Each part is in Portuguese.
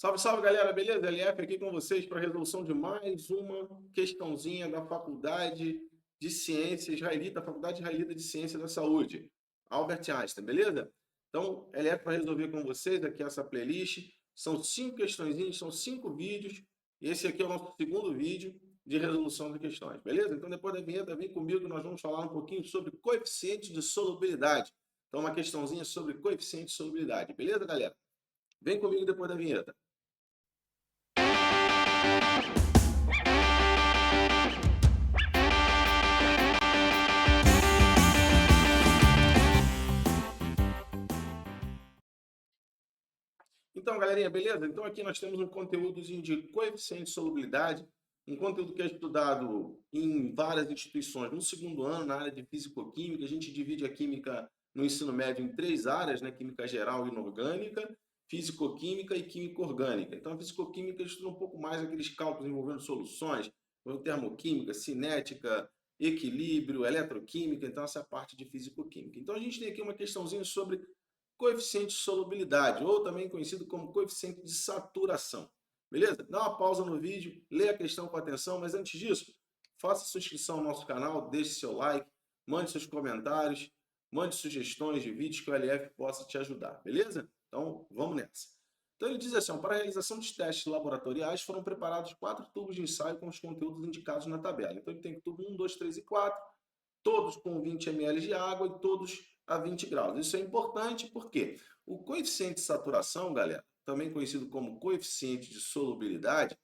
Salve, salve, galera, beleza? LF aqui com vocês para a resolução de mais uma questãozinha da Faculdade de Ciências Israelita, Faculdade Israelita de Ciência da Saúde, Albert Einstein, beleza? Então, LF para resolver com vocês aqui essa playlist. São 5 questõezinhas, são 5 vídeos, e esse aqui é o nosso segundo vídeo de resolução de questões, beleza? Então, depois da vinheta, vem comigo, nós vamos falar um pouquinho sobre coeficiente de solubilidade. Então, uma questãozinha sobre coeficiente de solubilidade, beleza, galera? Vem comigo depois da vinheta. Então, galerinha, beleza? Então aqui nós temos um conteúdozinho de coeficiente de solubilidade, um conteúdo que é estudado em várias instituições no segundo ano, na área de fisicoquímica. A gente divide a química no ensino médio em 3 áreas, né? Química geral e inorgânica, fisicoquímica e química orgânica. Então, a fisicoquímica estuda um pouco mais aqueles cálculos envolvendo soluções, termoquímica, cinética, equilíbrio, eletroquímica. Então, essa é a parte de fisicoquímica. Então, a gente tem aqui uma questãozinha sobre coeficiente de solubilidade, ou também conhecido como coeficiente de saturação. Beleza? Dá uma pausa no vídeo, lê a questão com atenção, mas antes disso, faça sua inscrição ao nosso canal, deixe seu like, mande seus comentários, mande sugestões de vídeos que o LF possa te ajudar, beleza? Então, vamos nessa. Então, ele diz assim, para a realização dos testes laboratoriais foram preparados 4 tubos de ensaio com os conteúdos indicados na tabela. Então, ele tem tubo 1, 2, 3 e 4, todos com 20 ml de água e todos a 20 graus. Isso é importante porque o coeficiente de saturação, galera, também conhecido como coeficiente de solubilidade,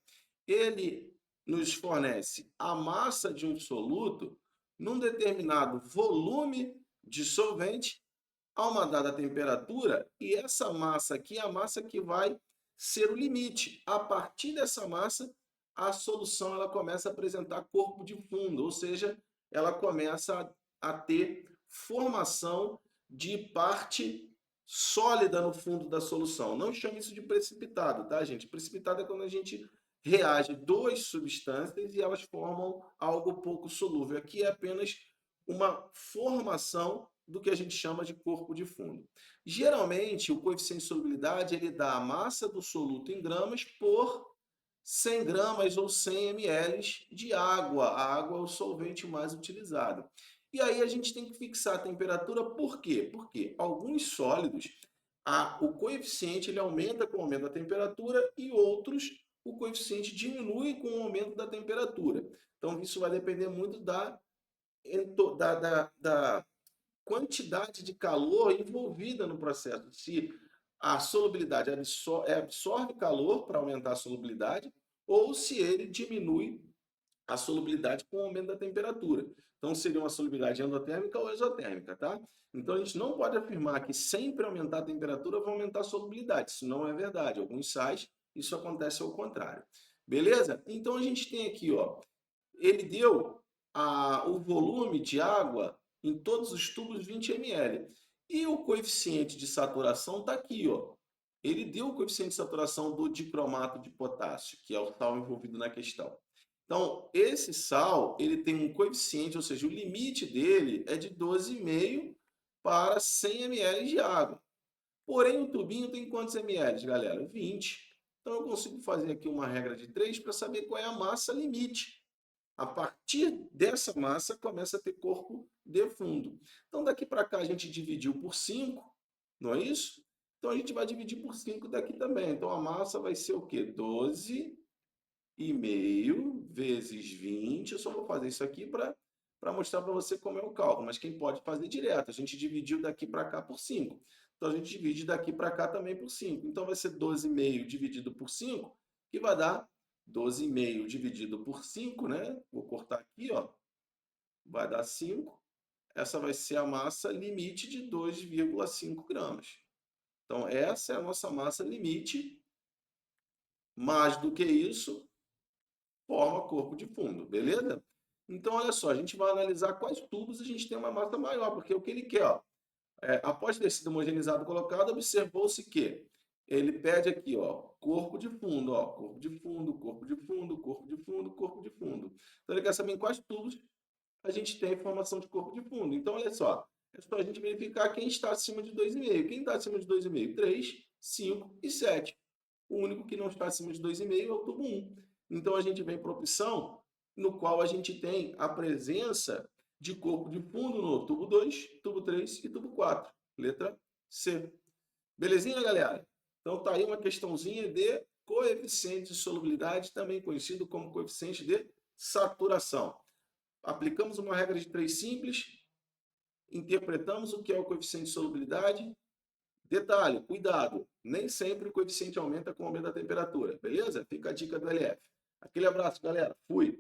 ele nos fornece a massa de um soluto num determinado volume de solvente a uma dada temperatura, e essa massa aqui é a massa que vai ser o limite. A partir dessa massa, a solução ela começa a apresentar corpo de fundo, ou seja, ela começa a ter formação de parte sólida no fundo da solução. Não chame isso de precipitado, tá, gente? Precipitado é quando a gente reage duas substâncias e elas formam algo pouco solúvel. Aqui é apenas uma formação do que a gente chama de corpo de fundo. Geralmente, o coeficiente de solubilidade ele dá a massa do soluto em gramas por 100 gramas ou 100 ml de água. A água é o solvente mais utilizado. E aí a gente tem que fixar a temperatura, por quê? Porque alguns sólidos, o coeficiente ele aumenta com o aumento da temperatura e outros, o coeficiente diminui com o aumento da temperatura. Então, isso vai depender muito da quantidade de calor envolvida no processo. Se a solubilidade absorve calor para aumentar a solubilidade, ou se ele diminui a solubilidade com o aumento da temperatura. Então, seria uma solubilidade endotérmica ou exotérmica, tá? Então, a gente não pode afirmar que sempre aumentar a temperatura vai aumentar a solubilidade. Isso não é verdade. Alguns sais, isso acontece ao contrário. Beleza? Então, a gente tem aqui, ó, ele deu o volume de água em todos os tubos 20 ml. E o coeficiente de saturação está aqui, ó. Ele deu o coeficiente de saturação do dicromato de potássio, que é o sal envolvido na questão. Então, esse sal, ele tem um coeficiente, ou seja, o limite dele é de 12,5 para 100 ml de água. Porém, o tubinho tem quantos ml, galera? 20. Então, eu consigo fazer aqui uma regra de 3 para saber qual é a massa limite. A partir dessa massa, começa a ter corpo de fundo. Então, daqui para cá, a gente dividiu por 5, não é isso? Então, a gente vai dividir por 5 daqui também. Então, a massa vai ser o quê? 12,5 vezes 20. Eu só vou fazer isso aqui para mostrar para você como é o cálculo, mas quem pode fazer direto. A gente dividiu daqui para cá por 5. Então, a gente divide daqui para cá também por 5. Então, vai ser 12,5 dividido por 5, que vai dar 12,5 dividido por 5, né? Vou cortar aqui, ó. Vai dar 5. Essa vai ser a massa limite de 2,5 gramas. Então, essa é a nossa massa limite. Mais do que isso, forma corpo de fundo, beleza? Então, olha só, a gente vai analisar quais tubos a gente tem uma massa maior, porque é o que ele quer, ó. Após ter sido homogeneizado e colocado, observou-se que ele pede aqui, ó, corpo de fundo, ó, corpo de fundo, corpo de fundo, corpo de fundo, corpo de fundo. Então, ele quer saber em quais tubos a gente tem formação de corpo de fundo. Então, olha só, é só a gente verificar quem está acima de 2,5. Quem está acima de 2,5? 3, 5 e 7. O único que não está acima de 2,5 é o tubo 1. Então, a gente vem para a opção no qual a gente tem a presença de corpo de fundo no tubo 2, tubo 3 e tubo 4. Letra C. Belezinha, galera? Então, tá aí uma questãozinha de coeficiente de solubilidade, também conhecido como coeficiente de saturação. Aplicamos uma regra de 3 simples, interpretamos o que é o coeficiente de solubilidade. Detalhe, cuidado, nem sempre o coeficiente aumenta com o aumento da temperatura, beleza? Fica a dica do LF. Aquele abraço, galera. Fui!